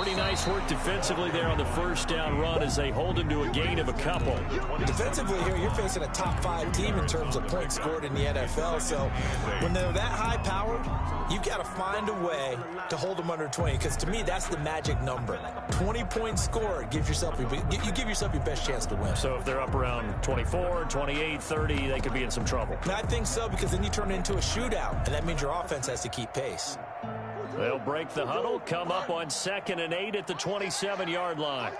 Pretty nice work defensively there on the first down run as they hold him to a gain of a couple. Defensively here, you're facing a top 5 team in terms of points scored in the NFL. So when they're that high powered, you've got to find a way to hold them under 20. Because to me, that's the magic number. 20 points scored gives yourself you give yourself your best chance to win. So if they're up around 24, 28, 30, they could be in some trouble. And I think so, because then you turn it into a shootout, and that means your offense has to keep pace. They'll break the huddle, come up on 2nd and 8 at the 27-yard line.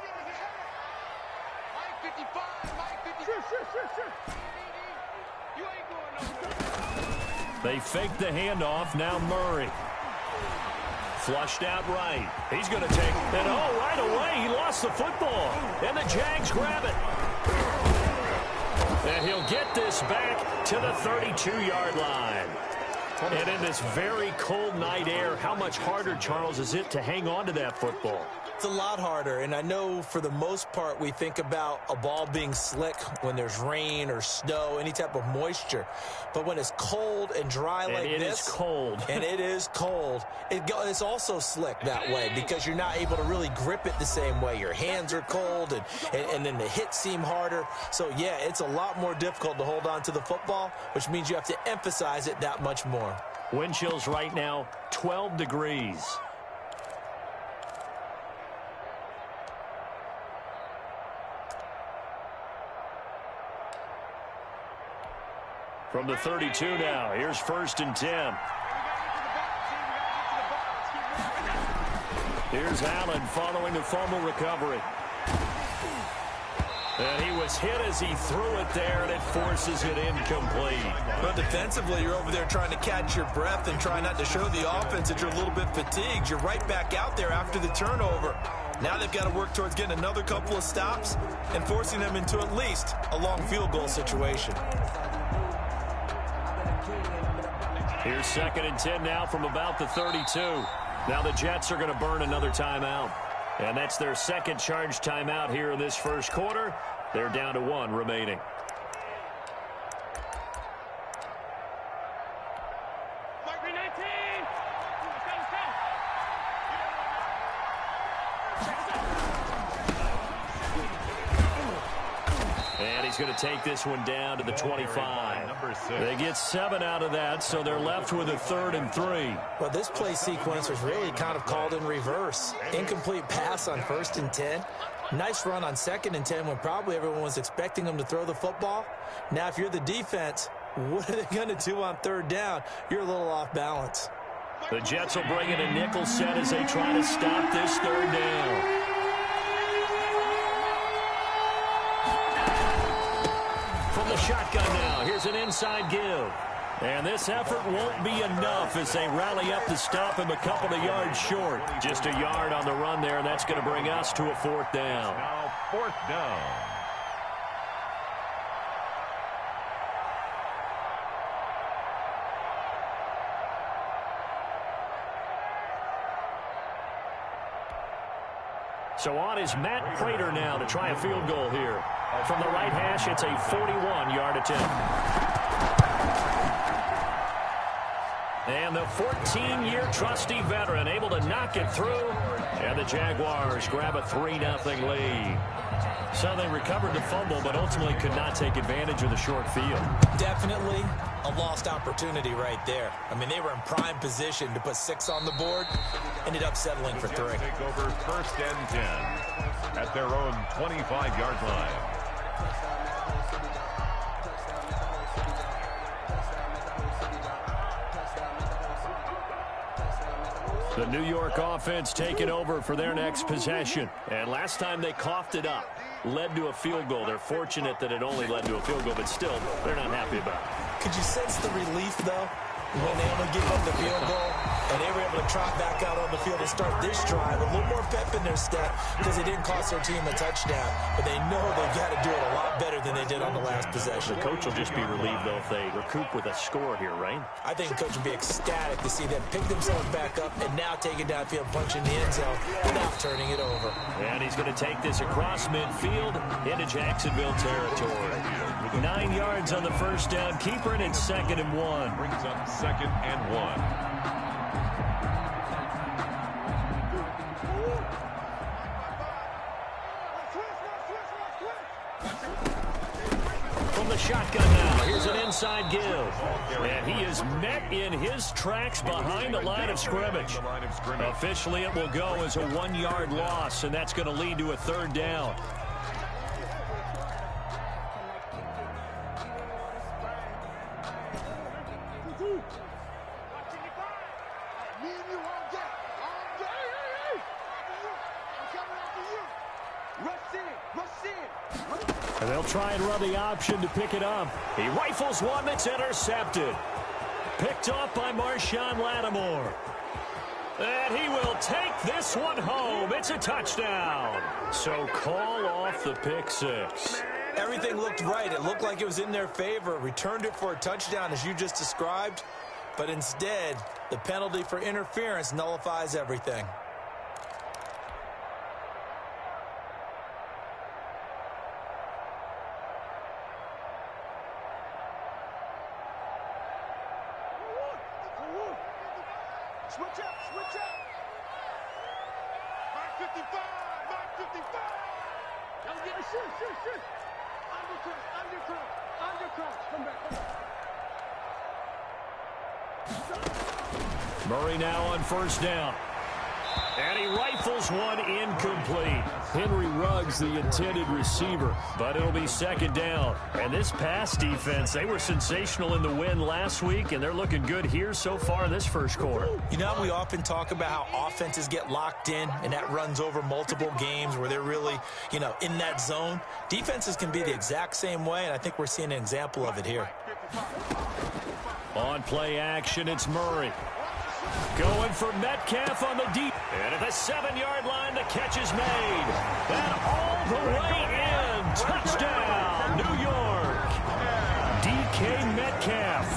They fake the handoff. Now Murray. Flushed out right. He's going to take it. Oh, right away. He lost the football. And the Jags grab it. And he'll get this back to the 32-yard line. And in this very cold night air, how much harder, Charles, is it to hang on to that football? It's a lot harder, and I know for the most part we think about a ball being slick when there's rain or snow, any type of moisture. But when it's cold and dry like this. And it is cold. And it is cold. It's also slick that way because you're not able to really grip it the same way. Your hands are cold, and then the hits seem harder. So, yeah, it's a lot more difficult to hold on to the football, which means you have to emphasize it that much more. Wind chills right now, 12 degrees. From the 32 now, here's 1st and 10. Here's Allen following the fumble recovery. And he was hit as he threw it there, and it forces it incomplete. But defensively, you're over there trying to catch your breath and try not to show the offense that you're a little bit fatigued. You're right back out there after the turnover. Now they've got to work towards getting another couple of stops and forcing them into at least a long field goal situation. Here's 2nd and 10 now from about the 32. Now the Jets are going to burn another timeout. And that's their second charge timeout here in this first quarter. They're down to 1 remaining. And he's going to take this one down to the 25. They get 7 out of that, so they're left with a 3rd and 3. Well, this play sequence was really kind of called in reverse. Incomplete pass on 1st and 10. Nice run on 2nd and 10 when probably everyone was expecting them to throw the football. Now, if you're the defense, what are they going to do on 3rd down? You're a little off balance. The Jets will bring in a nickel set as they try to stop this 3rd down. From the shotgun now, here's an inside give. And this effort won't be enough as they rally up to stop him a couple of yards short. Just a yard on the run there, and that's going to bring us to a 4th down. Now 4th down. So on is Matt Prater now to try a field goal here. From the right hash, it's a 41-yard attempt. And the 14-year trusty veteran able to knock it through. And the Jaguars grab a 3-0 lead. So they recovered the fumble, but ultimately could not take advantage of the short field. Definitely a lost opportunity right there. I mean, they were in prime position to put 6 on the board. Ended up settling for 3. Take over 1st and 10 at their own 25-yard line. The New York offense taking over for their next possession. And last time they coughed it up, led to a field goal. They're fortunate that it only led to a field goal, but still, they're not happy about it. Could you sense the relief, though, when they only gave up the field goal and they were able to trot back out on the field and start this drive? A little more pep in their step because it didn't cost their team a touchdown, but they know they've got to do it a lot better than they did on the last possession. The coach will just be relieved, though, if they recoup with a score here, right? I think the coach would be ecstatic to see them pick themselves back up and now take it downfield, punch in the end zone without turning it over. And he's going to take this across midfield into Jacksonville territory. 9 yards on the first down. Keeper, and it's 2nd and 1. Brings up 2nd and 1. from the shotgun now. Here's an inside give. And he is met in his tracks behind the line of scrimmage. Officially, it will go as a 1-yard loss, and that's going to lead to a 3rd down. And they'll try and run the option to pick it up. He rifles one that's intercepted. Picked off by Marshawn Lattimore. And he will take this one home. It's a touchdown. So call off the pick 6. Everything looked right. It looked like it was in their favor. Returned it for a touchdown, as you just described. But instead, the penalty for interference nullifies everything. Switch up, switch up. Mark 55, Mark 55. Don't get it, shoot. Undercut. Come back. Murray now on 1st down. And he rifles one incomplete. Henry Ruggs, the intended receiver, but it'll be 2nd down. And this pass defense, they were sensational in the win last week, and they're looking good here so far in this 1st quarter. You know, we often talk about how offenses get locked in, and that runs over multiple games where they're really, in that zone. Defenses can be the exact same way, and I think we're seeing an example of it here. On play action, it's Murray. Going for Metcalf on the deep. And at the 7-yard line, the catch is made. And all the way in. Touchdown, New York. DK Metcalf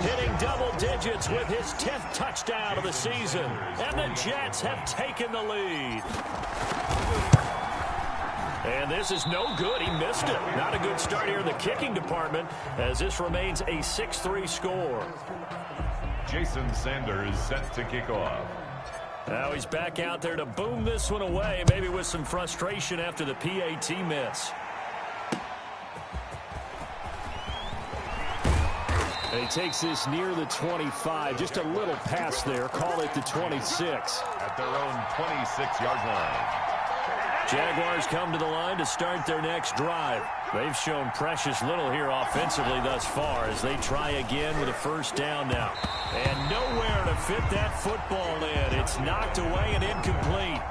hitting double digits with his 10th touchdown of the season. And the Jets have taken the lead. And this is no good. He missed it. Not a good start here in the kicking department, as this remains a 6-3 score. Jason Sanders set to kick off. Now he's back out there to boom this one away, maybe with some frustration after the PAT miss. And he takes this near the 25. Just a little pass there. Call it the 26. At their own 26-yard line. Jaguars come to the line to start their next drive. They've shown precious little here offensively thus far as they try again with a 1st down now. And nowhere to fit that football in. It's knocked away and incomplete.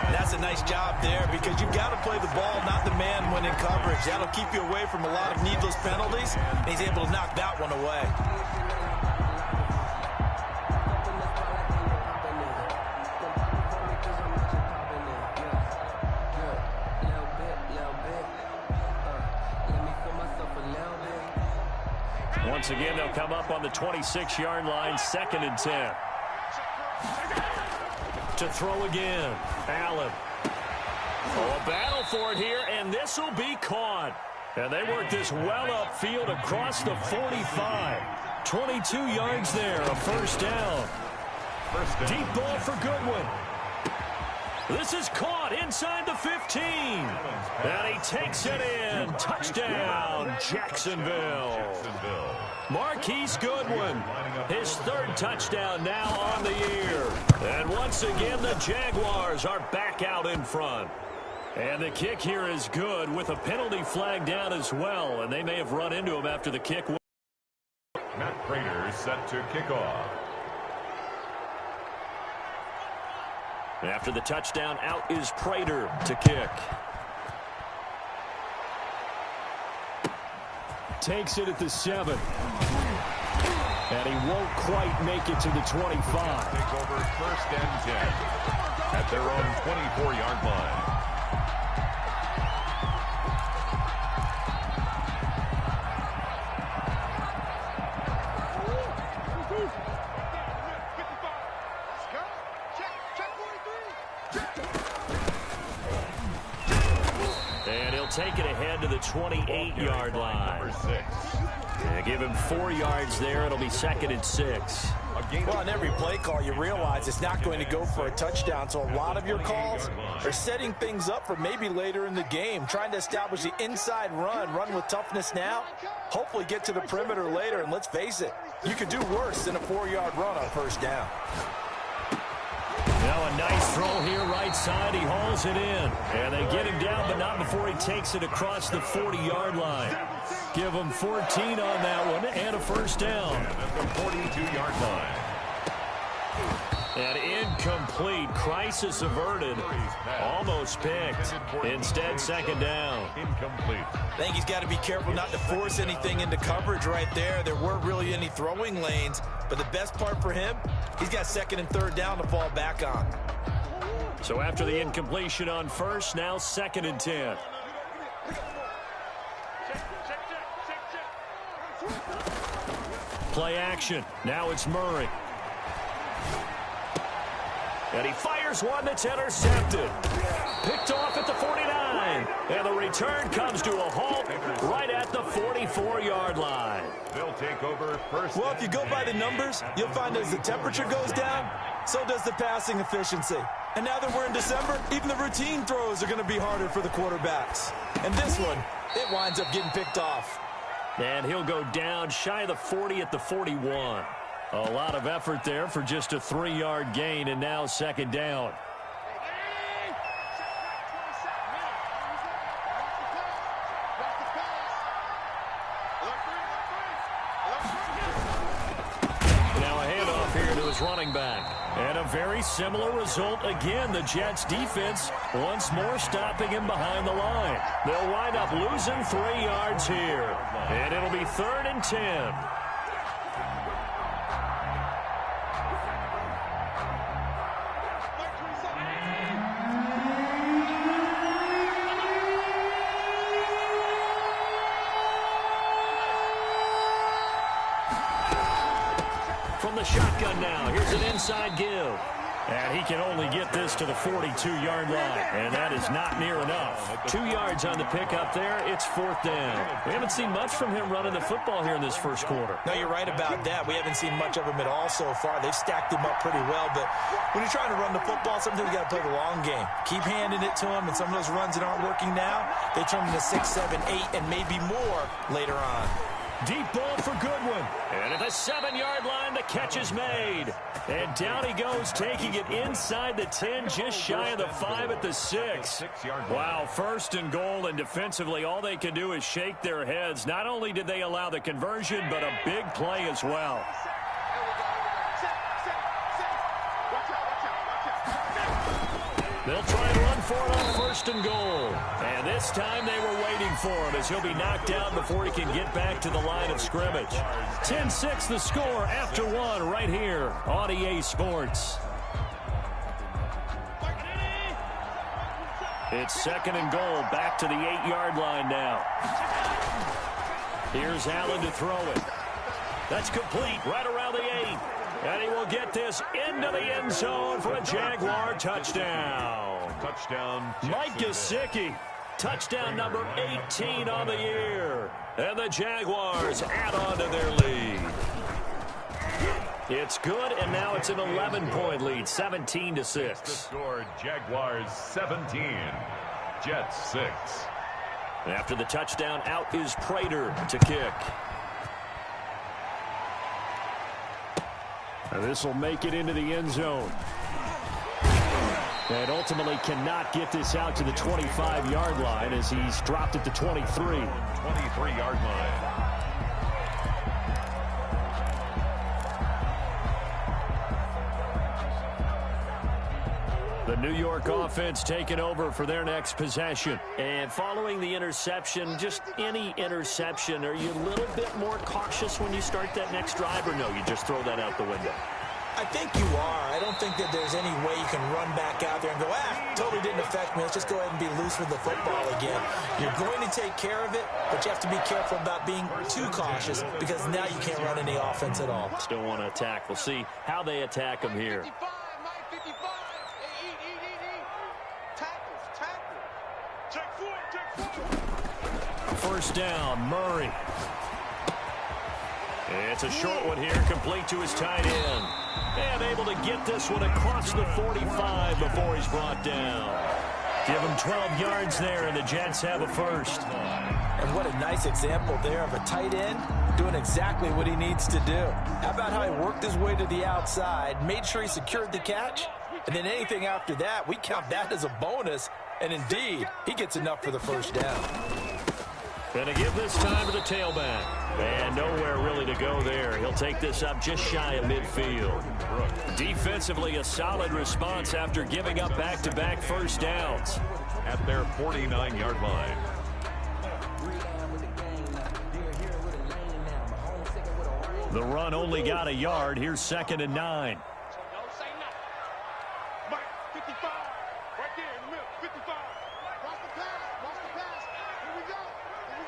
That's a nice job there, because you've got to play the ball, not the man when in coverage. That'll keep you away from a lot of needless penalties, and he's able to knock that one away. Once again, they'll come up on the 26-yard line, 2nd and 10. To throw again, Allen. Oh, a battle for it here, and this will be caught. And they work this well upfield across the 45. 22 yards there, a 1st down. Deep ball for Goodwin. This is caught inside the 15. And he takes it in. Touchdown, Jacksonville. Marquise Goodwin, his 3rd touchdown now on the year. And once again, the Jaguars are back out in front. And the kick here is good with a penalty flag down as well. And they may have run into him after the kick. Matt Prater set to kick off. After the touchdown, out is Prater to kick. Takes it at the 7. And he won't quite make it to the 25. Take over 1st and 10 at their own 24-yard line. And he'll take it ahead to the 28-yard line. Number 6. Yeah, give him 4 yards there. It'll be 2nd and 6. Well, on every play call, you realize it's not going to go for a touchdown, so a lot of your calls are setting things up for maybe later in the game, trying to establish the inside run with toughness now, hopefully get to the perimeter later, and let's face it, you could do worse than a 4-yard run on first down. Now a nice throw here right side. He hauls it in. And they get him down, but not before he takes it across the 40-yard line. Give him 14 on that one and a first down. At the 42-yard line. And incomplete. Crisis averted. Almost picked. Instead, 2nd down. Incomplete. I think he's got to be careful not to force anything into coverage right there. There weren't really any throwing lanes, but the best part for him, he's got 2nd and 3rd down to fall back on. So after the incompletion on first, now 2nd and 10. Play action. Now it's Murray. And he fires one that's intercepted. Picked off at the 49. And the return comes to a halt right at the 44-yard line. They'll take over first. Well, if you go by the numbers, you'll find as the temperature goes down, so does the passing efficiency. And now that we're in December, even the routine throws are going to be harder for the quarterbacks. And this one, it winds up getting picked off. And he'll go down shy of the 40 at the 41. A lot of effort there for just a 3-yard gain, and now 2nd down. Now a handoff here to his running back. And a very similar result again. The Jets defense once more stopping him behind the line. They'll wind up losing 3 yards here. And it'll be 3rd and 10. From the shotgun now, here's an inside give. And he can only get this to the 42-yard line. And that is not near enough. 2 yards on the pickup there. It's 4th down. We haven't seen much from him running the football here in this first quarter. No, you're right about that. We haven't seen much of him at all so far. They've stacked him up pretty well. But when you're trying to run the football, sometimes you got to play the long game. Keep handing it to him. And some of those runs that aren't working now, they turn into 6, 7, 8, and maybe more later on. Deep ball for Goodwin. And at the 7-yard line, the catch is made. And down he goes, taking it inside the 10, just shy of the 5 at the 6. Wow, 1st and goal, and defensively, all they can do is shake their heads. Not only did they allow the conversion, but a big play as well. They'll try and run for it on 1st and goal. And this time they were waiting for him as he'll be knocked down before he can get back to the line of scrimmage. 10-6 the score after 1 right here on EA Sports. It's 2nd and goal, back to the 8-yard line now. Here's Allen to throw it. That's complete right around the 8. And he will get this into the end zone for a Jaguar touchdown. Touchdown. Mike Gesicki, touchdown number 18 on the year. And the Jaguars add on to their lead. It's good, and now it's an 11-point lead, 17-6. The score, Jaguars 17, Jets 6. After the touchdown, out is Prater to kick. This will make it into the end zone. And ultimately cannot get this out to the 25-yard line as he's dropped at the 23. 23-yard line. The New York offense taking over for their next possession. And following the interception, just any interception, are you a little bit more cautious when you start that next drive, or no, you just throw that out the window? I think you are. I don't think that there's any way you can run back out there and go, totally didn't affect me. Let's just go ahead and be loose with the football again. You're going to take care of it, but you have to be careful about being too cautious because now you can't run any offense at all. Still want to attack. We'll see how they attack him here. 55, Mike, 55. Tackle. Check 4. First down, Murray. It's a short one here, complete to his tight end. And able to get this one across the 45 before he's brought down. Give him 12 yards there, and the Jets have a first. And what a nice example there of a tight end doing exactly what he needs to do. How about how he worked his way to the outside, made sure he secured the catch, and then anything after that, we count that as a bonus. And indeed, he gets enough for the first down. Going to give this time to the tailback. And nowhere really to go there. He'll take this up just shy of midfield. Defensively, a solid response after giving up back-to-back first downs. At their 49-yard line. The run only got a yard. Here's 2nd and 9. Don't say nothing. Mike, 55. Right there in the middle. 55. Watch the pass. Watch the pass. Here we go. Here we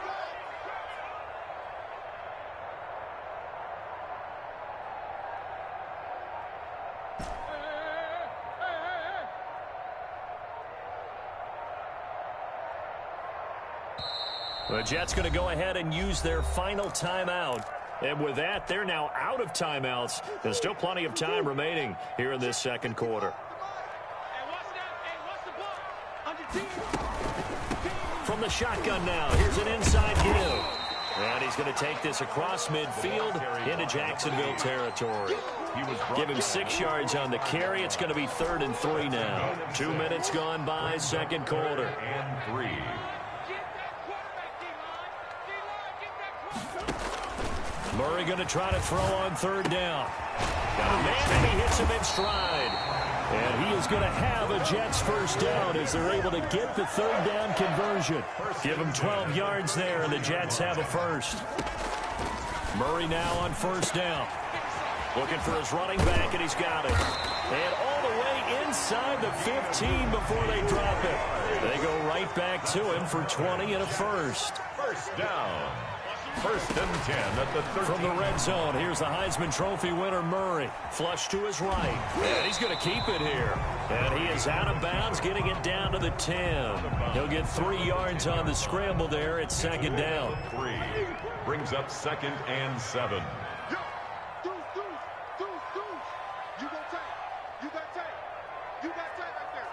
go. The Jets going to go ahead and use their final timeout. And with that, they're now out of timeouts. There's still plenty of time remaining here in this second quarter. From the shotgun now, here's an inside give. And he's going to take this across midfield into Jacksonville territory. Give him 6 yards on the carry. It's going to be 3rd and 3 now. 2 minutes gone by, second quarter. And 3. Murray going to try to throw on 3rd down. Got a man, and he hits him in stride. And he is going to have a Jets first down as they're able to get the 3rd down conversion. Give him 12 yards there, and the Jets have a first. Murray now on 1st down. Looking for his running back, and he's got it. And all the way inside the 15 before they drop it. They go right back to him for 20 and a first. First down. 1st and 10 at the 13. From the red zone, here's the Heisman Trophy winner, Murray. Flush to his right. And he's going to keep it here. And he is out of bounds, getting it down to the 10. He'll get 3 yards on the scramble there at 2nd down. 3. Brings up 2nd and 7. Yo, deuce. You got tape. You got tape. You got tape right there.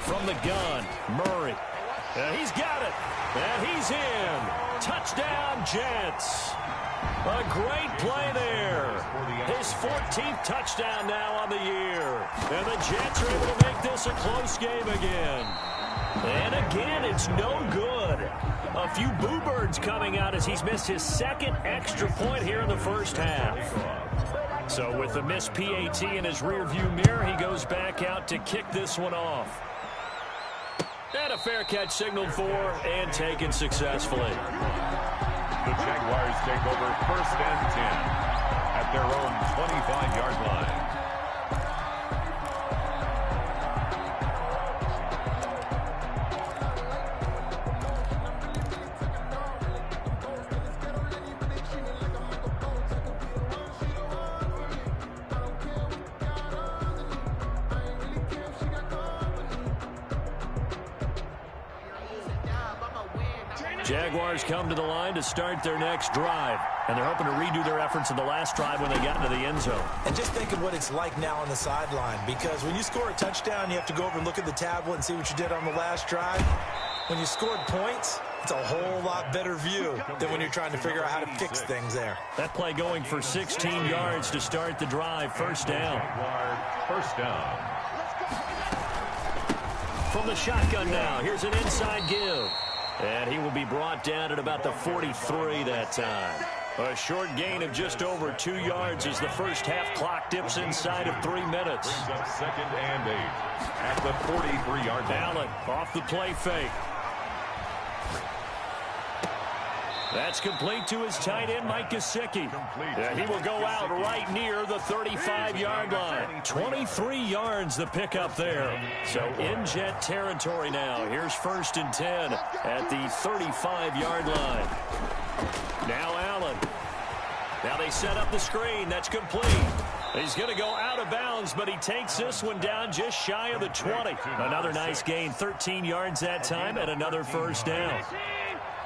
From the gun, Murray. And he's got it. And he's in. Touchdown, Jets. A great play there. His 14th touchdown now on the year. And the Jets are able to make this a close game again. And again, it's no good. A few boo birds coming out as he's missed his 2nd extra point here in the first half. So with the missed PAT in his rearview mirror, he goes back out to kick this one off. And a fair catch signaled for and taken successfully. The Jaguars take over 1st and 10 at their own 25-yard line. Jaguars come to the line to start their next drive. And they're hoping to redo their efforts in the last drive when they got into the end zone. And just think of what it's like now on the sideline, because when you score a touchdown, you have to go over and look at the tablet and see what you did on the last drive. When you scored points, it's a whole lot better view than when you're trying to figure out how to fix things there. That play going for 16 yards to start the drive. First down. First down. From the shotgun now, here's an inside give. And he will be brought down at about the 43 that time. A short gain of just over 2 yards as the first half clock dips inside of 3 minutes. Brings up 2nd and 8 at the 43-yard line. Allen off the play fake. That's complete to his tight end, Mike Gesicki. And he will go out right near the 35-yard line. 23 yards the pickup there. So in Jet territory now. Here's 1st and 10 at the 35-yard line. Now Allen. Now they set up the screen. That's complete. He's going to go out of bounds, but he takes this one down just shy of the 20. Another nice gain, 13 yards that time, and another first down.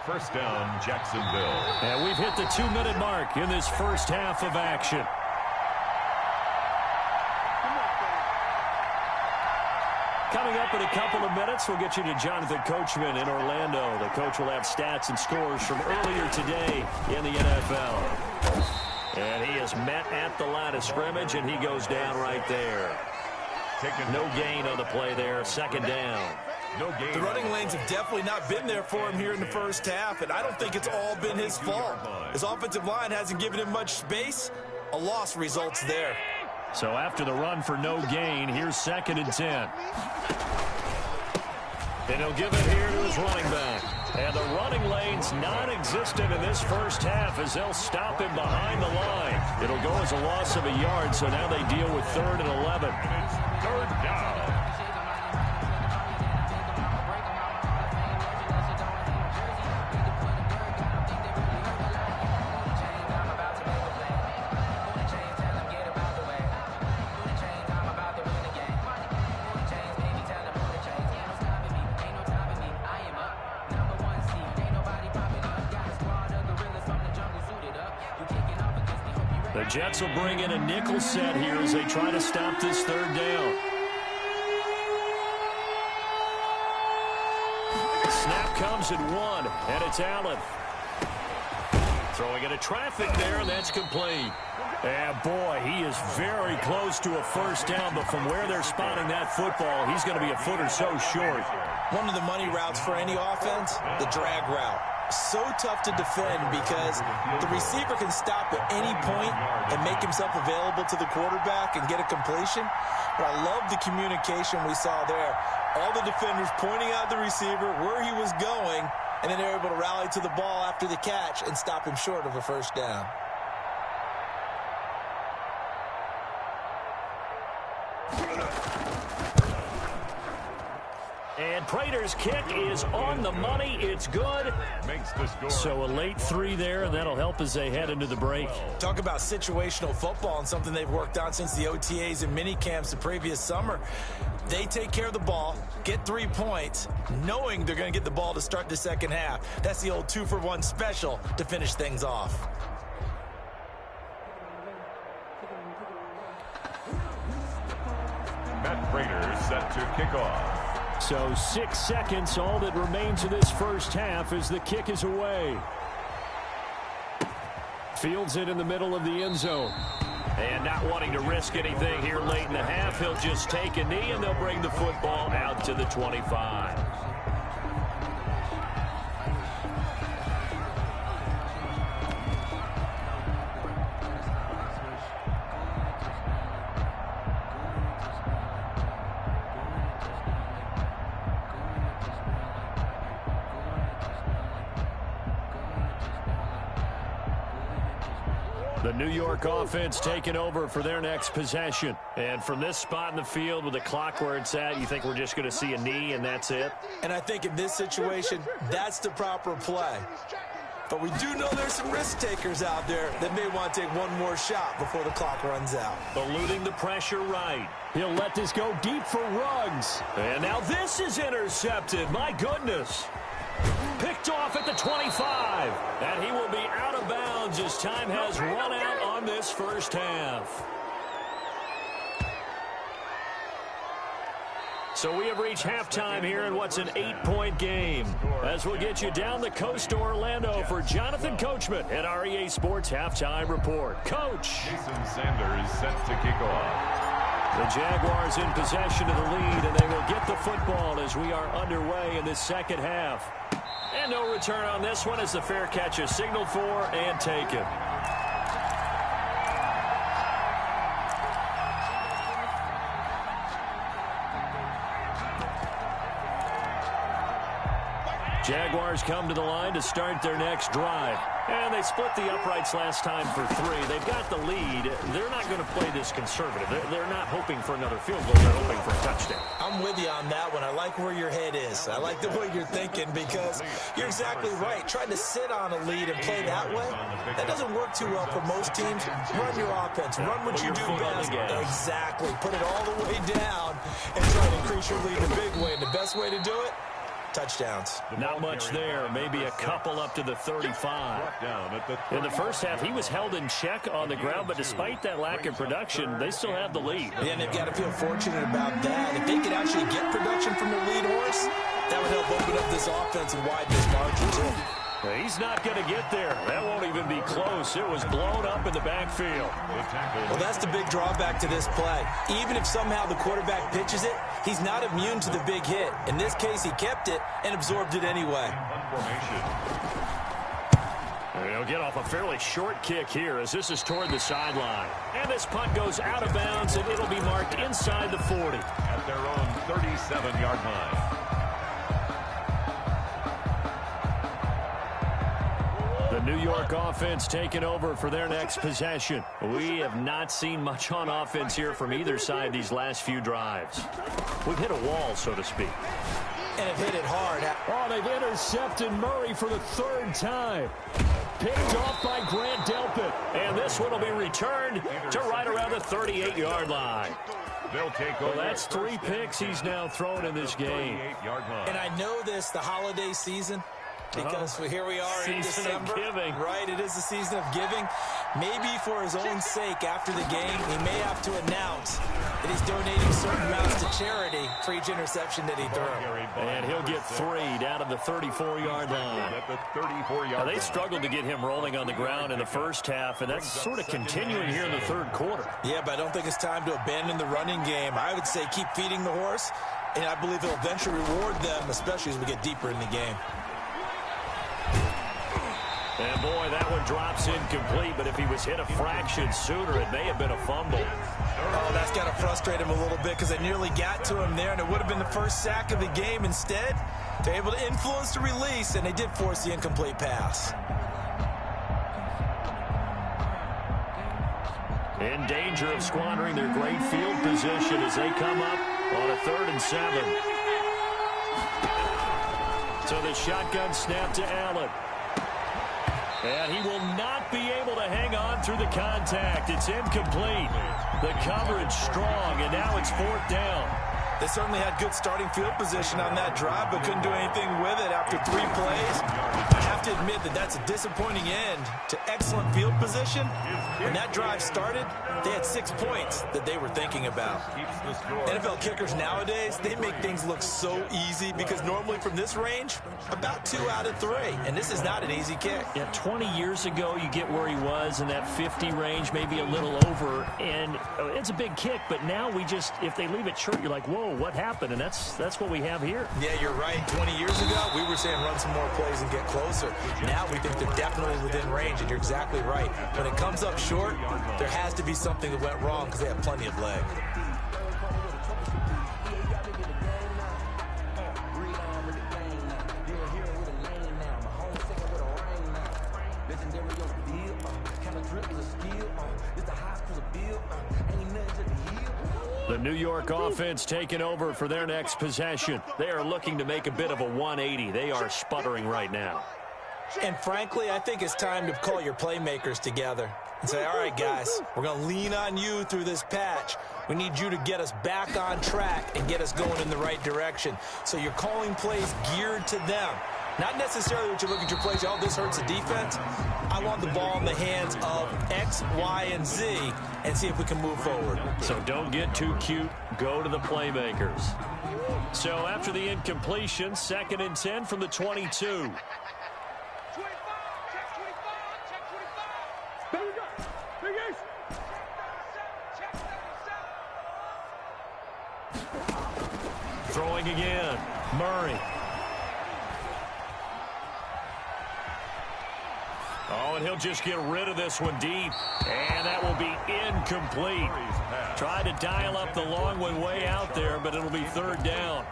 First down, Jacksonville. And we've hit the 2-minute mark in this first half of action. Coming up in a couple of minutes, we'll get you to Jonathan Coachman in Orlando. The coach will have stats and scores from earlier today in the NFL. And he is met at the line of scrimmage, and he goes down right there. No gain on the play there, second down. No gain. The running lanes have definitely not been there for him here in the first half, and I don't think it's all been his fault. His offensive line hasn't given him much space. A loss results there. So after the run for no gain, here's 2nd and 10. And he'll give it here to his running back. And the running lane's non-existent in this first half as they'll stop him behind the line. It'll go as a loss of a yard, so now they deal with 3rd and 11. It's 3rd down. The Jets will bring in a nickel set here as they try to stop this 3rd down. Snap comes at 1, and it's Allen. Throwing into traffic there, and that's complete. And boy, he is very close to a first down, but from where they're spotting that football, he's going to be a foot or so short. One of the money routes for any offense, the drag route. So tough to defend because the receiver can stop at any point and make himself available to the quarterback and get a completion. But I love the communication we saw there. All the defenders pointing out the receiver, where he was going, and then they're able to rally to the ball after the catch and stop him short of a first down. And Prater's kick is on the money. It's good. Makes the score. So a late 3 there, and that'll help as they head into the break. Talk about situational football and something they've worked on since the OTAs and mini camps the previous summer. They take care of the ball, get 3 points, knowing they're going to get the ball to start the second half. That's the old 2-for-1 special to finish things off. Matt Prater set to kick off. So 6 seconds, all that remains of this first half as the kick is away. Fields it in the middle of the end zone. And not wanting to risk anything here late in the half, he'll just take a knee and they'll bring the football out to the 25. The New York offense taking over for their next possession. And from this spot in the field with the clock where it's at, you think we're just going to see a knee and that's it? And I think in this situation, that's the proper play. But we do know there's some risk takers out there that may want to take one more shot before the clock runs out. Eluding the pressure right. He'll let this go deep for Ruggs. And now this is intercepted. My goodness. Picked off at the 25. And he will be out of bounds as time has run out on this first half. So we have reached halftime here in what's an 8-point game. As we'll get you down the coast to Orlando for Jonathan Coachman at our EA Sports Halftime Report. Coach. Jason Sanders set to kick off. The Jaguars in possession of the lead, and they will get the football as we are underway in this second half. And no return on this one as the fair catch is signaled for and taken. Jaguars come to the line to start their next drive. And they split the uprights last time for 3. They've got the lead. They're not going to play this conservative. They're not hoping for another field goal. They're hoping for a touchdown. I'm with you on that one. I like where your head is. I like the way you're thinking because you're exactly right. Trying to sit on a lead and play that way, that doesn't work too well for most teams. Run your offense. Run what you do best. Exactly. Put it all the way down and try to increase your lead the big way. And the best way to do it, touchdowns. Not much there. Maybe a couple up to the 35. In the first half, he was held in check on the ground, but despite that lack of production, they still have the lead. Yeah, and they've got to feel fortunate about that. If they could actually get production from their lead horse, that would help open up this offense and widen this margin too. He's not going to get there. That won't even be close. It was blown up in the backfield. Well, that's the big drawback to this play. Even if somehow the quarterback pitches it, he's not immune to the big hit. In this case, he kept it and absorbed it anyway. He'll get off a fairly short kick here as this is toward the sideline. And this punt goes out of bounds, and it'll be marked inside the 40. At their own 37-yard line. The New York offense taking over for their next possession. We have not seen much on offense here from either side these last few drives. We've hit a wall, so to speak. And have hit it hard. Oh, they've intercepted Murray for the 3rd time. Picked off by Grant Delpit. And this one will be returned to right around the 38-yard line. They'll take Well, over. that's 3 picks he's now thrown in this game. And I know this, the holiday season, because here we are in Season of December. giving. Right, it is the season of giving. Maybe for his own sake after the game, he may have to announce that he's donating certain amounts to charity for each interception that he threw. And he'll get 3 down to the 34-yard line. At the 34-yard Now, they line. struggled to get him rolling on the ground in the first half, and that's sort of continuing here in the 3rd quarter. Yeah, but I don't think it's time to abandon the running game. I would say keep feeding the horse, and I believe it'll eventually reward them, especially as we get deeper in the game. And, boy, that one drops incomplete, but if he was hit a fraction sooner, it may have been a fumble. Oh, that's got to frustrate him a little bit because they nearly got to him there, and it would have been the first sack of the game. Instead, they're able to influence the release, and they did force the incomplete pass. In danger of squandering their great field position as they come up on a 3rd and 7. So the shotgun snap to Allen. And he will not be able to hang on through the contact. It's incomplete. The coverage strong, and now it's 4th down. They certainly had good starting field position on that drive, but couldn't do anything with it after 3 plays. I have to admit that that's a disappointing end to excellent field position. When that drive started, they had 6 points that they were thinking about. NFL kickers nowadays, they make things look so easy because normally from this range, about 2 out of 3. And this is not an easy kick. Yeah, 20 years ago, you get where he was in that 50 range, maybe a little over, and it's a big kick, but now we just, if they leave it short, you're like, whoa, what happened? And that's what we have here. Yeah, you're right. 20 years ago, we were saying run some more plays and get closer. Now we think they're definitely within range, and you're exactly right. When it comes up short, there has to be something that went wrong because they have plenty of leg. The New York offense taking over for their next possession. They are looking to make a bit of a 180. They are sputtering right now. And frankly, I think it's time to call your playmakers together and say, all right, guys, we're going to lean on you through this patch. We need you to get us back on track and get us going in the right direction. So you're calling plays geared to them. Not necessarily what you look at your plays, oh, this hurts the defense. I want the ball in the hands of X, Y, and Z and see if we can move forward. So don't get too cute. Go to the playmakers. So after the incompletion, 2nd and 10 from the 22. Throwing again, Murray. Oh, and he'll just get rid of this one deep. And that will be incomplete. Try to dial up the long one way out there, but it'll be 3rd down.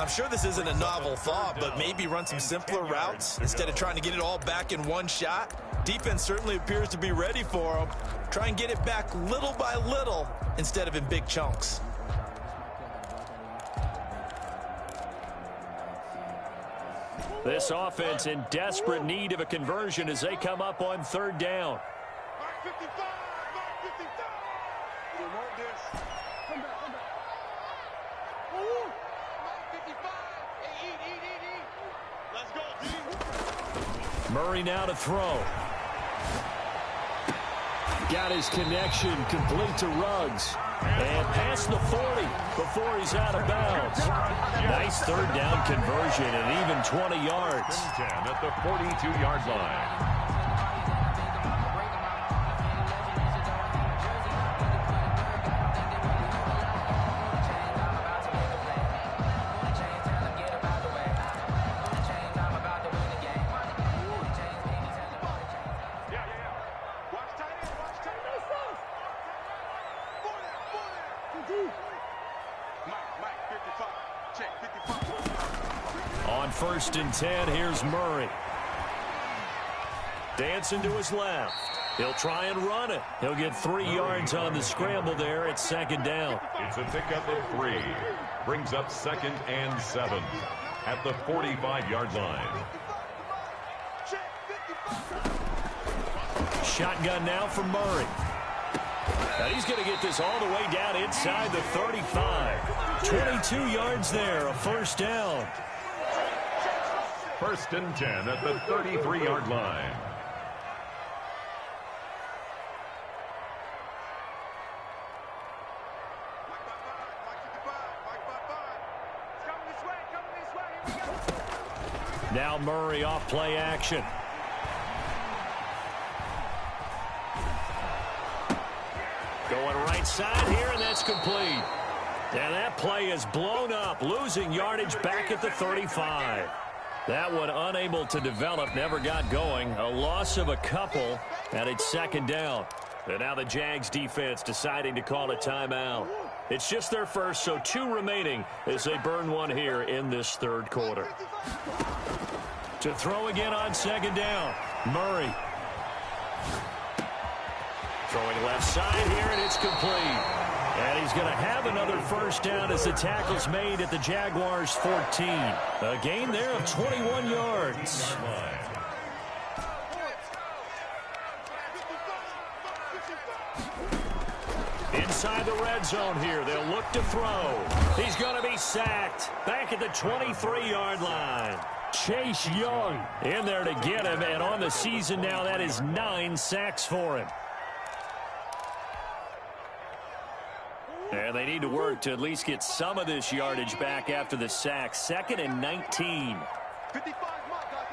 I'm sure this isn't a novel thought, but maybe run some simpler routes instead of trying to get it all back in one shot. Defense certainly appears to be ready for him. Try and get it back little by little instead of in big chunks. This offense in desperate need of a conversion as they come up on third down. Mark 55, Mark 55. You want this? Come back, come back. Mark 55. Hey, eat. Let's go, D. Murray now to throw. Got his connection complete to Ruggs. And past the 40 before he's out of bounds. Nice third down conversion and even 20 yards. 10 at the 42-yard line. On 1st and 10, here's Murray. Dancing to his left. He'll try and run it. He'll get 3 yards on the scramble there at 2nd down. It's a pickup of 3. Brings up 2nd and 7 at the 45-yard line. Shotgun now for Murray. And he's going to get this all the way down inside the 35. 22 yards there, a 1st down. 1st and 10 at the 33-yard line. Now Murray off play action. Going right side here, and that's complete. And that play is blown up, losing yardage back at the 35. That one unable to develop, never got going. A loss of a couple, and it's 2nd down. And now the Jags defense deciding to call a timeout. It's just their first, so 2 remaining as they burn one here in this 3rd quarter. To throw again on 2nd down, Murray. Throwing left side here, and it's complete. And he's going to have another 1st down as the tackle's made at the Jaguars' 14. A gain there of 21 yards. Inside the red zone here, they'll look to throw. He's going to be sacked back at the 23-yard line. Chase Young in there to get him, and on the season now, that is 9 sacks for him. And they need to work to at least get some of this yardage back after the sack. 2nd and 19. 55, mark, guys,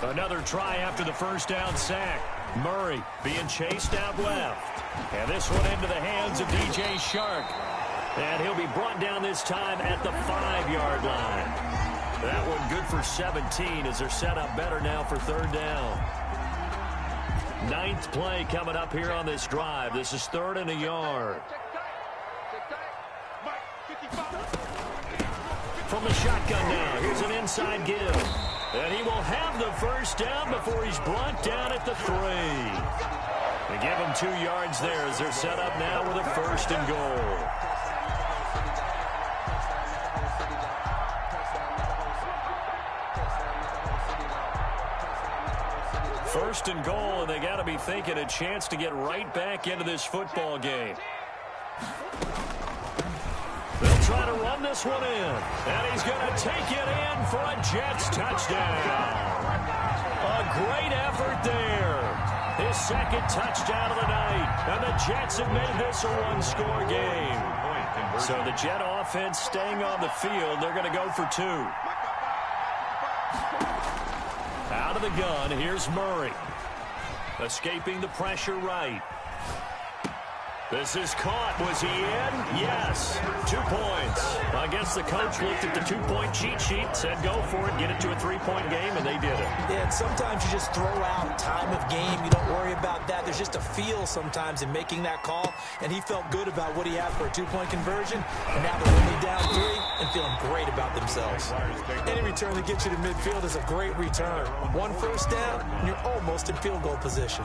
55. Another try after the 1st down sack. Murray being chased out left. And this one into the hands of DJ Chark. And he'll be brought down this time at the 5-yard line. That one good for 17 as they're set up better now for 3rd down. 9th play coming up here on this drive. This is 3rd and a yard. From the shotgun now, here's an inside give. And he will have the 1st down before he's brought down at the 3. They give him 2 yards there as they're set up now with a 1st and goal. 1st and goal, and they got to be thinking a chance to get right back into this football game. They'll try to run this one in, and he's going to take it in for a Jets touchdown. A great effort there. His 2nd touchdown of the night, and the Jets have made this a 1-score game. So the Jet offense staying on the field. They're going to go for 2. Out of the gun, here's Murray. Escaping the pressure right. This is caught. Was he in? Yes. 2 points. I guess the coach looked at the 2-point cheat sheet, said go for it, get it to a 3-point game, and they did it. Yeah, and sometimes you just throw out time of game. You don't worry about that. There's just a feel sometimes in making that call, and he felt good about what he had for a two-point conversion, and now they're only down 3 and feeling great about themselves. Any return that gets you to midfield is a great return. 1 first down, and you're almost in field goal position.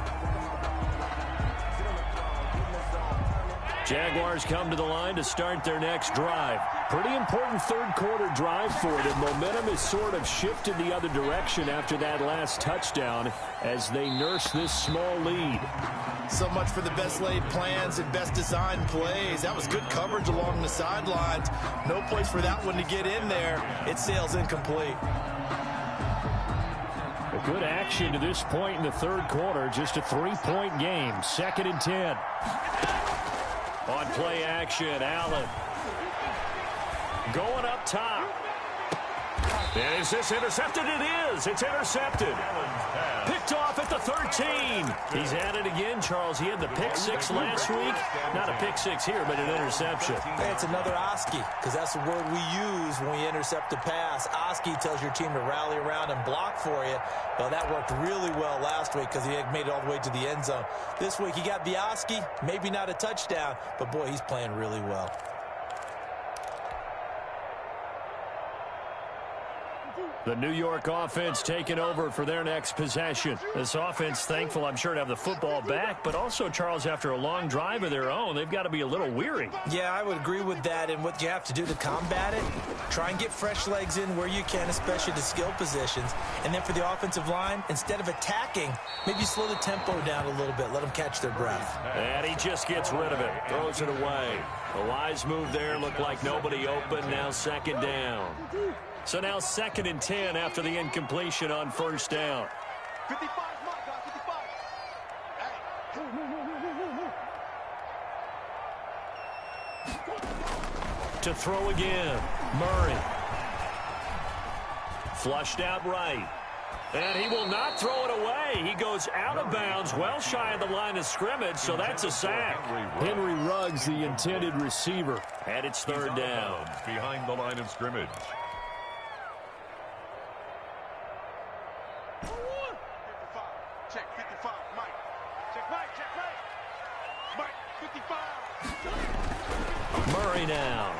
Jaguars come to the line to start their next drive. Pretty important third-quarter drive for them. Momentum has sort of shifted the other direction after that last touchdown as they nurse this small lead. So much for the best laid plans and best designed plays. That was good coverage along the sidelines. No place for that one to get in there. It sails incomplete. A good action to this point in the third quarter. Just a 3-point game. 2nd and 10. On play action, Allen. Going up top. And is this intercepted? It is. It's intercepted. Picked off at the 13. He's at it again, Charles. He had the pick 6 last week. Not a pick 6 here, but an interception. Hey, it's another Oski, because that's the word we use when we intercept a pass. Oski tells your team to rally around and block for you. Well, that worked really well last week because he made it all the way to the end zone. This week, he got the Oski, maybe not a touchdown, but boy, he's playing really well. The New York offense taking over for their next possession. This offense thankful, I'm sure, to have the football back, but also, Charles, after a long drive of their own, they've got to be a little weary. Yeah, I would agree with that, and what you have to do to combat it, try and get fresh legs in where you can, especially the skill positions. And then for the offensive line, instead of attacking, maybe slow the tempo down a little bit, let them catch their breath. And he just gets rid of it, throws it away. A wise move there, looked like nobody open, now 2nd down. So now 2nd and 10 after the incompletion on 1st down. 55, Mike, 55. To throw again, Murray. Flushed out right. And he will not throw it away. He goes out of bounds, well shy of the line of scrimmage, so that's a sack. Henry Ruggs, the intended receiver. And it's 3rd down. Behind the line of scrimmage. Check 55, Mike. Check Mike, Mike, 55. Murray now.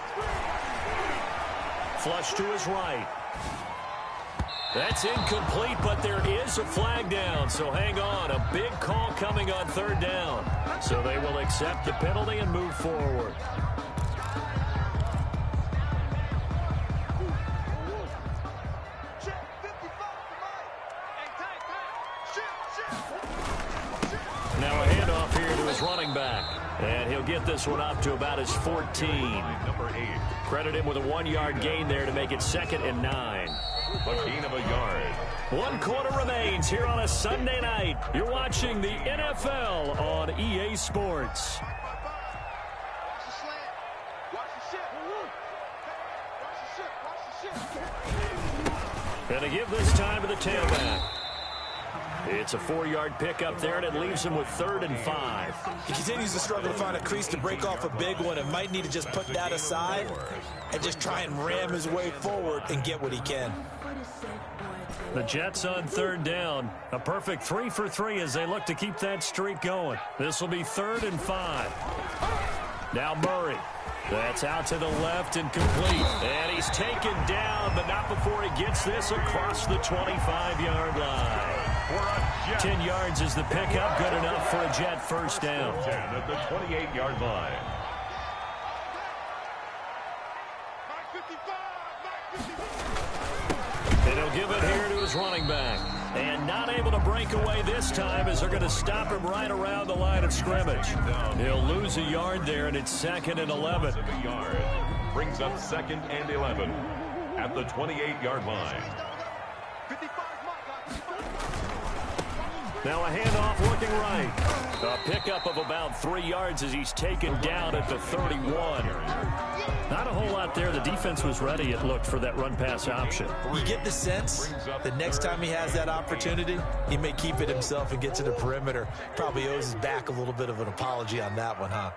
Flush to his right. That's incomplete, but there is a flag down, so hang on. A big call coming on 3rd down. So they will accept the penalty and move forward. Now a handoff here to his running back. And he'll get this one up to about his 14. Number 8. Credit him with a 1-yard gain there to make it 2nd and 9. A gain of a yard. 1 quarter remains here on a Sunday night. You're watching the NFL on EA Sports. Watch the slant. Watch the ship. Watch the ship. Going to give this time to the tailback. It's a 4-yard pickup there, and it leaves him with 3rd and 5. He continues to struggle to find a crease to break off a big one and might need to just put that aside and just try and ram his way forward and get what he can. The Jets on 3rd down. A perfect 3 for 3 as they look to keep that streak going. This will be 3rd and 5. Now Murray. That's out to the left and complete. And he's taken down, but not before he gets this across the 25-yard line. 10 yards is the pickup. Good enough for a Jet 1st down. 10 at the 28-yard line. And he'll give it here to his running back. And not able to break away this time as they're going to stop him right around the line of scrimmage. He'll lose a yard there, and it's 2nd and 11. A yard. Brings up 2nd and 11 at the 28-yard line. Now a handoff looking right. A pickup of about 3 yards as he's taken down at the 31. Not a whole lot there. The defense was ready, it looked, for that run-pass option. You get the sense that next time he has that opportunity, he may keep it himself and get to the perimeter. Probably owes his back a little bit of an apology on that one, huh?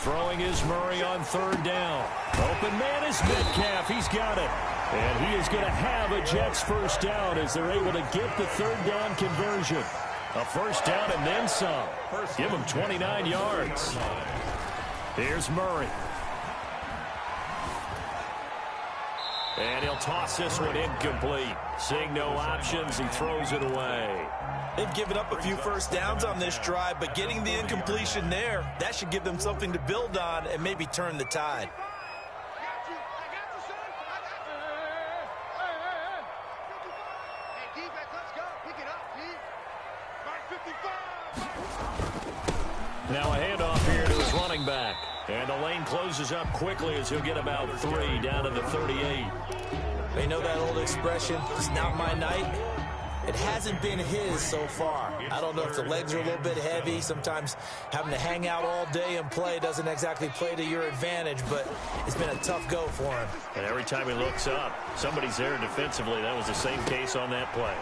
Throwing is Murray on 3rd down. Open man is Metcalf. He's got it. And he is going to have a Jets first down as they're able to get the third down conversion. A first down and then some. Give him 29 yards. Here's Murray. And he'll toss this one incomplete. Seeing no options, he throws it away. They've given up a few first downs on this drive, but getting the incompletion there, that should give them something to build on and maybe turn the tide. Now a handoff here to his running back. And the lane closes up quickly as he'll get about 3 down to the 38. They know that old expression, it's not my night. It hasn't been his so far. I don't know if the legs are a little bit heavy. Sometimes having to hang out all day and play doesn't exactly play to your advantage, but it's been a tough go for him. And every time he looks up, somebody's there defensively. That was the same case on that play.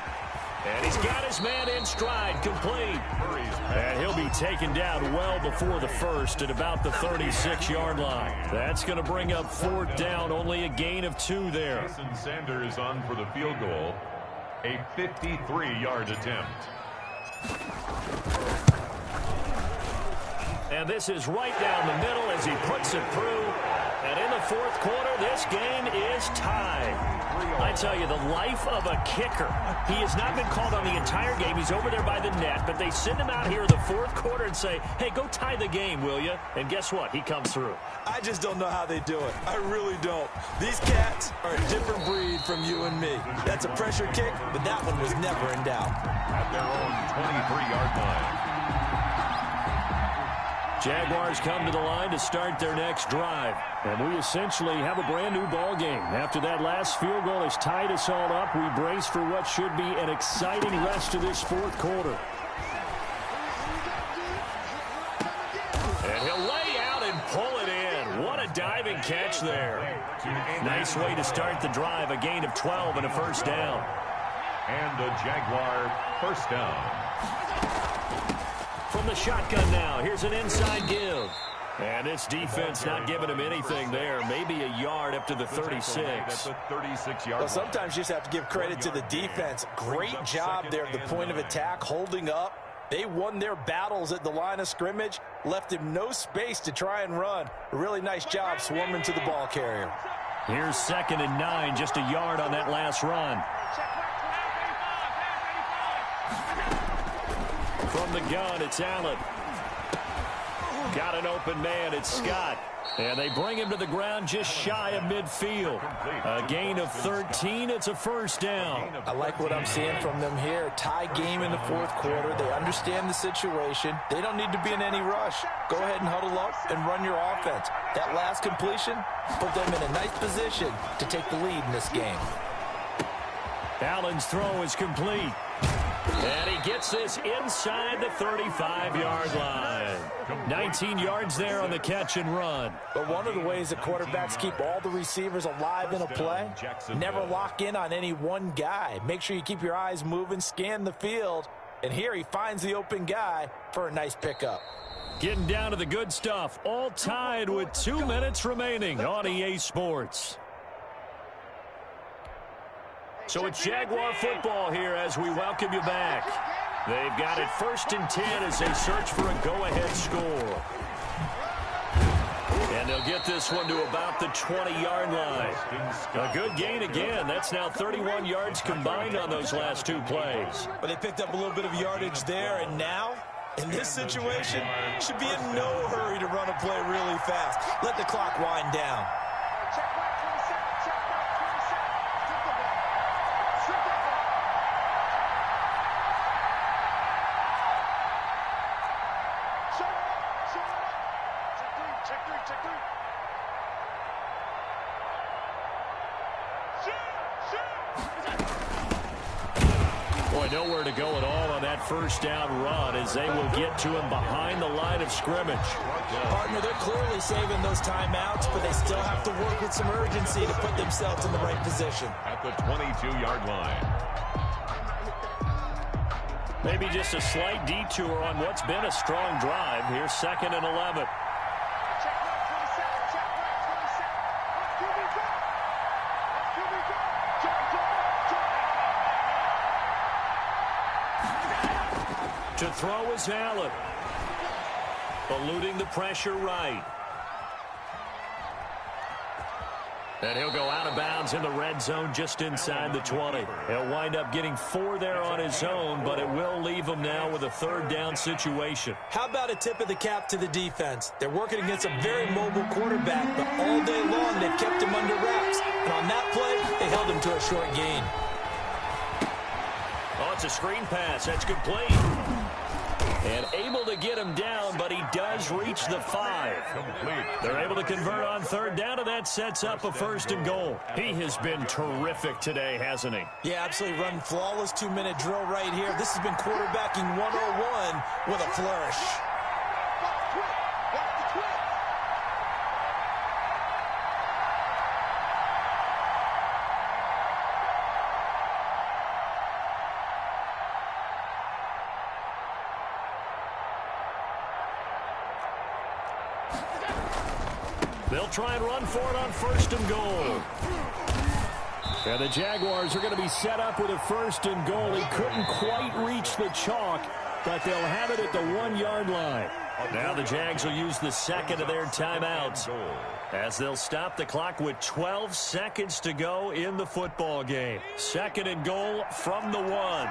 And he's got his man in stride, complete. And he'll be taken down well before the first at about the 36-yard line. That's going to bring up 4th down, only a gain of 2 there. Jason Sanders on for the field goal. A 53-yard attempt. And this is right down the middle as he puts it through. And in the 4th quarter, this game is tied. I tell you, the life of a kicker. He has not been called on the entire game. He's over there by the net, but they send him out here in the 4th quarter and say, hey, go tie the game, will you? And guess what? He comes through. I just don't know how they do it. I really don't. These cats are a different breed from you and me. That's a pressure kick, but that one was never in doubt. At their own 23-yard line. Jaguars come to the line to start their next drive. And we essentially have a brand new ball game. After that last field goal has tied us all up, we brace for what should be an exciting rest of this 4th quarter. And he'll lay out and pull it in. What a diving catch there. Nice way to start the drive. A gain of 12 and a first down. And a Jaguar first down. From the shotgun now, here's an inside give. And this defense not giving him anything there. Maybe a yard up to the 36. That's a 36-yard. Well, sometimes you just have to give credit to the defense. Great job there at the point of attack, holding up. They won their battles at the line of scrimmage, left him no space to try and run. A really nice job swarming to the ball carrier. Here's 2nd and 9, just a yard on that last run. From the gun, it's Allen. Got an open man, it's Scott. And they bring him to the ground just shy of midfield. A gain of 13, it's a first down. I like what I'm seeing from them here. Tie game in the 4th quarter. They understand the situation. They don't need to be in any rush. Go ahead and huddle up and run your offense. That last completion put them in a nice position to take the lead in this game. Allen's throw is complete. And he gets this inside the 35-yard line. 19 yards there on the catch and run. But one of the ways that quarterbacks keep all the receivers alive in a play, never lock in on any one guy. Make sure you keep your eyes moving, scan the field. And here he finds the open guy for a nice pickup. Getting down to the good stuff. All tied with 2 minutes remaining on EA Sports. So it's Jaguar football here as we welcome you back. They've got it 1st and 10 as they search for a go-ahead score. And they'll get this one to about the 20-yard line. A good gain again. That's now 31 yards combined on those last 2 plays. But they picked up a little bit of yardage there, and now, in this situation, should be in no hurry to run a play really fast. Let the clock wind down. Boy, nowhere to go at all on that first down run as they will get to him behind the line of scrimmage. Partner, they're clearly saving those timeouts, but they still have to work with some urgency to put themselves in the right position. At the 22-yard line. Maybe just a slight detour on what's been a strong drive. Here's 2nd and 11. Here we go. To throw is Allen. Eluding the pressure right. And he'll go out of bounds in the red zone just inside the 20. He'll wind up getting 4 there on his own, but it will leave him now with a third down situation. How about a tip of the cap to the defense? They're working against a very mobile quarterback, but all day long they've kept him under wraps. And on that play, they held him to a short gain. Oh, it's a screen pass. That's complete. And able to get him down, but he does reach the 5. Complete. They're able to convert on third down, and that sets up a 1st and goal. He has been terrific today, hasn't he? Yeah, absolutely run flawless 2-minute drill right here. This has been quarterbacking 101 with a flourish. They'll try and run for it on 1st and goal. And the Jaguars are going to be set up with a 1st and goal. He couldn't quite reach the chalk, but they'll have it at the 1-yard line. Now the Jags will use the 2nd of their timeouts as they'll stop the clock with 12 seconds to go in the football game. 2nd and goal from the 1.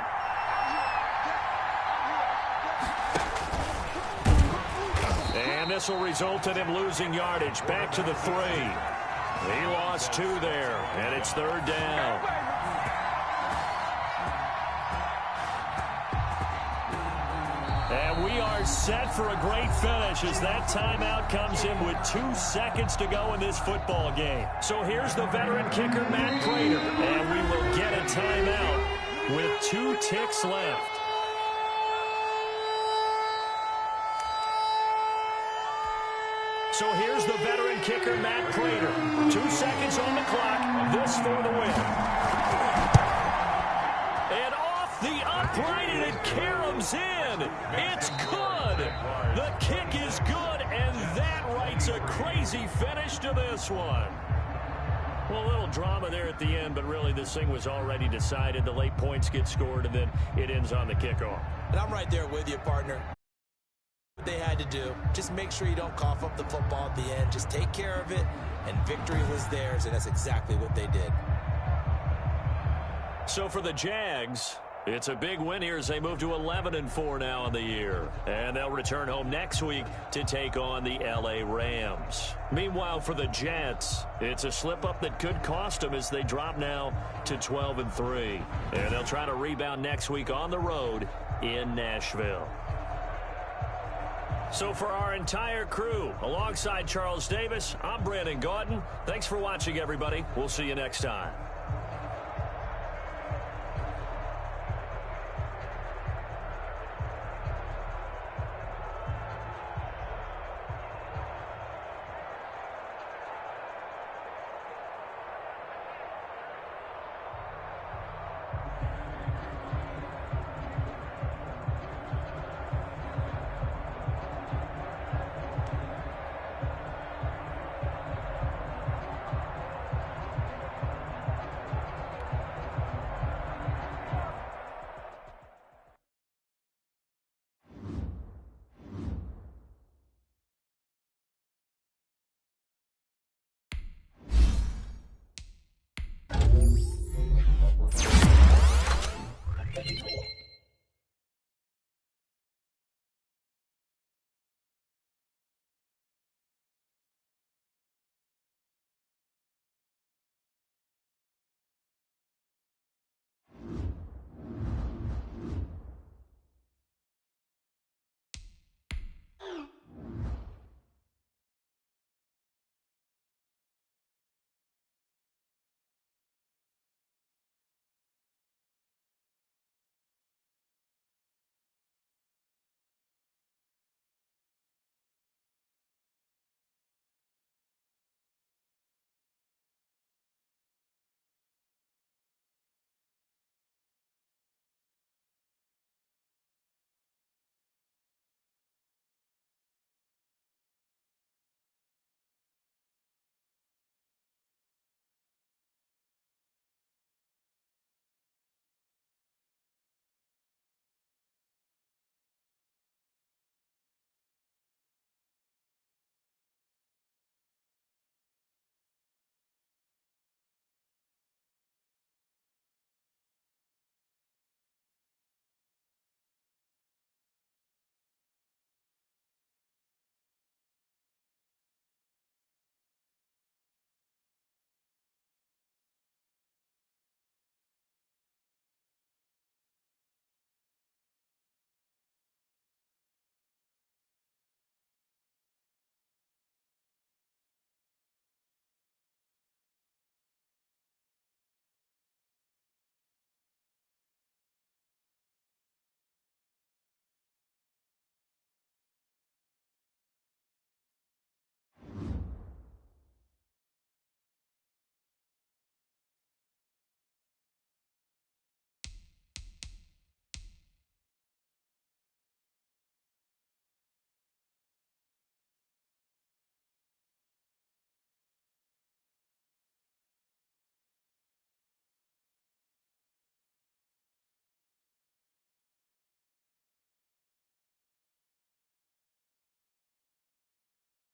And this will result in him losing yardage back to the 3. He lost 2 there, and it's 3rd down. And we are set for a great finish as that timeout comes in with 2 seconds to go in this football game. So here's the veteran kicker, Matt Prater, and we will get a timeout with 2 ticks left. So here's the veteran kicker, Matt Prater. 2 seconds on the clock. This for the win. And off the upright, and it caroms in. It's good. The kick is good, and that writes a crazy finish to this one. Well, a little drama there at the end, but really this thing was already decided. The late points get scored, and then it ends on the kickoff. And I'm right there with you, partner. What they had to do, just make sure you don't cough up the football at the end. Just take care of it, and victory was theirs, and that's exactly what they did. So for the Jags, it's a big win here as they move to 11-4 now in the year. And they'll return home next week to take on the LA Rams. Meanwhile, for the Jets, it's a slip-up that could cost them as they drop now to 12-3. And they'll try to rebound next week on the road in Nashville. So for our entire crew, alongside Charles Davis, I'm Brandon Gaudin. Thanks for watching, everybody. We'll see you next time.